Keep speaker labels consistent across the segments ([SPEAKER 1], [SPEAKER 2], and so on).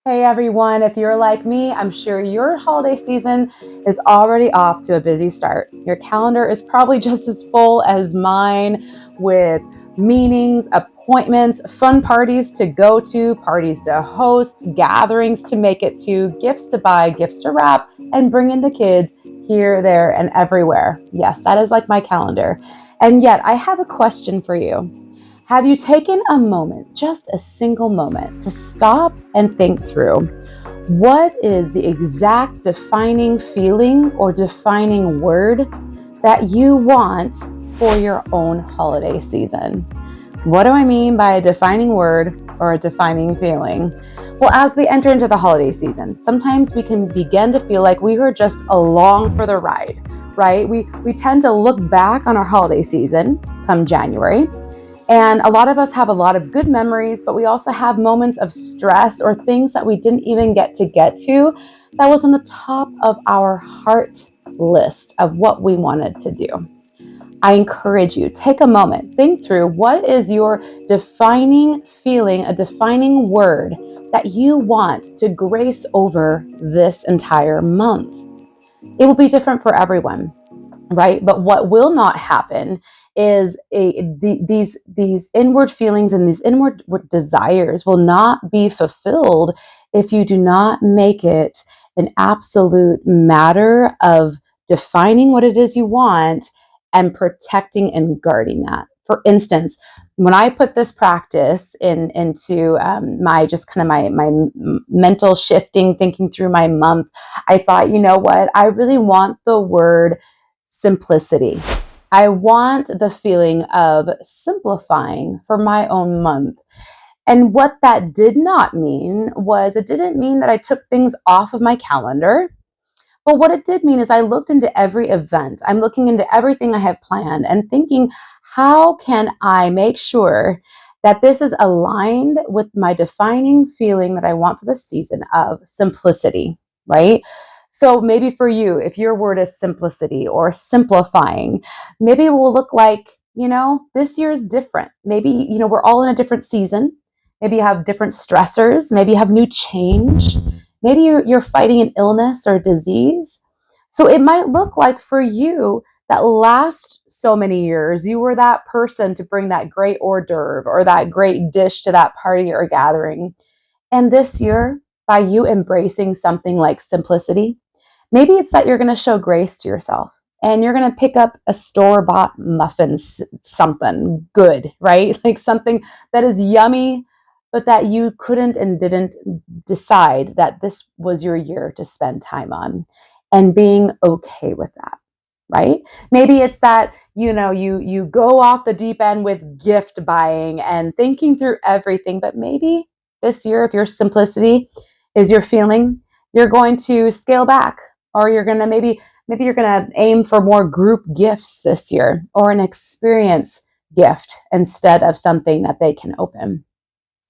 [SPEAKER 1] Hey everyone, if you're like me, I'm sure your holiday season is already off to a busy start. Your calendar is probably just as full as mine with meetings, appointments, fun parties to go to, parties to host, gatherings to make it to, gifts to buy, gifts to wrap, and bring in the kids here, there, and everywhere. Yes, that is like my calendar. And yet, I have a question for you. Have you taken a moment, just a single moment, to stop and think through what is the exact defining feeling or defining word that you want for your own holiday season? What do I mean by a defining word or a defining feeling? Well, as we enter into the holiday season, sometimes we can begin to feel like we are just along for the ride, right? We tend to look back on our holiday season come January, and a lot of us have a lot of good memories, but we also have moments of stress or things that we didn't even get to that was on the top of our heart list of what we wanted to do. I encourage you, take a moment, think through what is your defining feeling, a defining word that you want to grace over this entire month. It will be different for everyone, right? But what will not happen is these inward feelings and these inward desires will not be fulfilled if you do not make it an absolute matter of defining what it is you want and protecting and guarding that. For instance, when I put this practice into my just kind of my mental shifting, thinking through my month, I thought, you know what? I really want the word simplicity. I want the feeling of simplifying for my own month. And what that did not mean was it didn't mean that I took things off of my calendar. But what it did mean is I looked into every event. I'm looking into everything I have planned and thinking, how can I make sure that this is aligned with my defining feeling that I want for the season of simplicity, right? So maybe for you, if your word is simplicity or simplifying, maybe it will look like, this year is different. Maybe, we're all in a different season. Maybe you have different stressors. Maybe you have new change. Maybe you're fighting an illness or disease. So it might look like for you that last so many years, you were that person to bring that great hors d'oeuvre or that great dish to that party or gathering. And this year, by you embracing something like simplicity, maybe it's that you're going to show grace to yourself and you're going to pick up a store-bought muffin, something good, right? Like something that is yummy, but that you couldn't and didn't decide that this was your year to spend time on, and being okay with that, right? Maybe it's that, you go off the deep end with gift buying and thinking through everything, but maybe this year, if your simplicity is your feeling, you're going to scale back, or you're going to maybe you're going to aim for more group gifts this year, or an experience gift instead of something that they can open.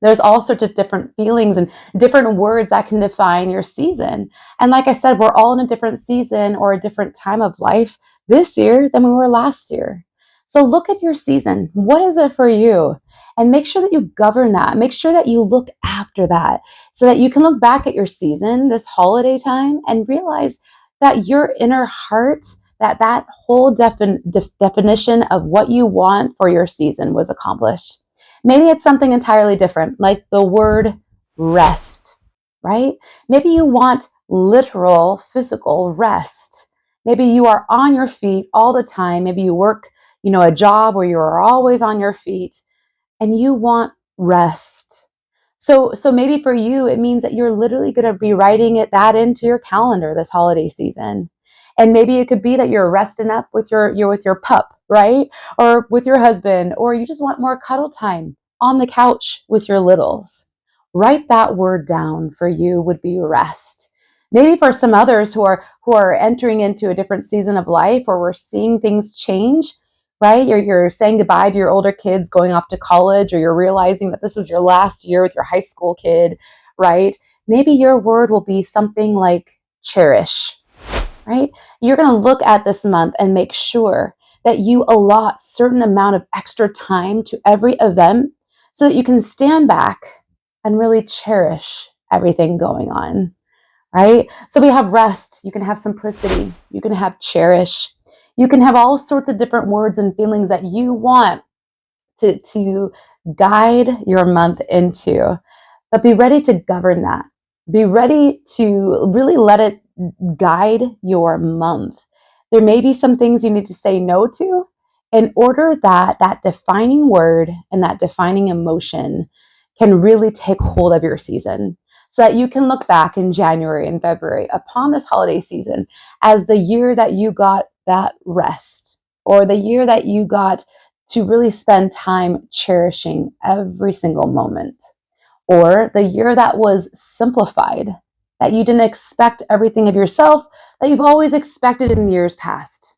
[SPEAKER 1] There's all sorts of different feelings and different words that can define your season. And like I said, we're all in a different season or a different time of life this year than we were last year. So look at your season. What is it for you? And make sure that you govern that. Make sure that you look after that so that you can look back at your season this holiday time and realize that your inner heart, that whole definition of what you want for your season was accomplished. Maybe it's something entirely different, like the word rest, right? Maybe you want literal physical rest. Maybe you are on your feet all the time. Maybe you work, a job where you are always on your feet and you want rest. So maybe for you, it means that you're literally going to be writing that into your calendar this holiday season. And maybe it could be that you're resting up with your pup, right? Or with your husband, or you just want more cuddle time on the couch with your littles. Write that word down for you would be rest. Maybe for some others who are entering into a different season of life, or we're seeing things change, right? You're saying goodbye to your older kids going off to college, or you're realizing that this is your last year with your high school kid, right? Maybe your word will be something like cherish, right? You're going to look at this month and make sure that you allot certain amount of extra time to every event so that you can stand back and really cherish everything going on, right? So we have rest, you can have simplicity, you can have cherish, you can have all sorts of different words and feelings that you want to guide your month into. But be ready to govern that. Be ready to really let it guide your month. There may be some things you need to say no to in order that that defining word and that defining emotion can really take hold of your season, so that you can look back in January and February upon this holiday season as the year that you got that rest, or the year that you got to really spend time cherishing every single moment, or the year that was simplified, that you didn't expect everything of yourself that you've always expected in years past.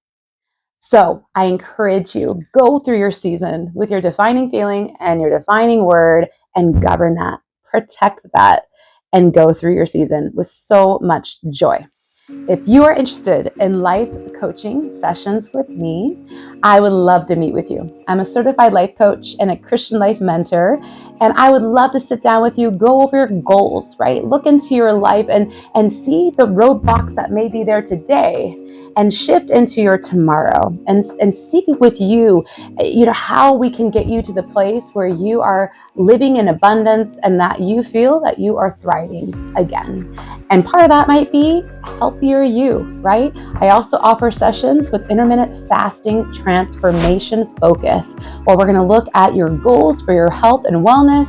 [SPEAKER 1] So I encourage you, go through your season with your defining feeling and your defining word and govern that, protect that, and go through your season with so much joy. If you are interested in life coaching sessions with me, I would love to meet with you. I'm a certified life coach and a Christian life mentor, and I would love to sit down with you, go over your goals, right? Look into your life and see the roadblocks that may be there today and shift into your tomorrow, and seek with you, how we can get you to the place where you are living in abundance and that you feel that you are thriving again. And part of that might be healthier you, right? I also offer sessions with intermittent fasting transformation focus, where we're going to look at your goals for your health and wellness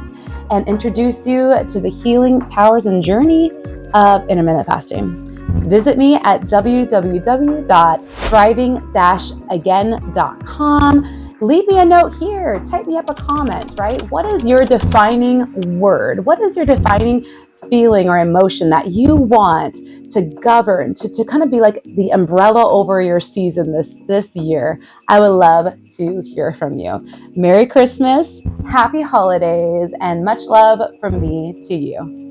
[SPEAKER 1] and introduce you to the healing powers and journey of intermittent fasting. Visit me at www.thriving-again.com. Leave me a note here. Type me up a comment, right? What is your defining word? What is your defining feeling or emotion that you want to govern, to kind of be like the umbrella over your season this year? I would love to hear from you. Merry Christmas, happy holidays, and much love from me to you.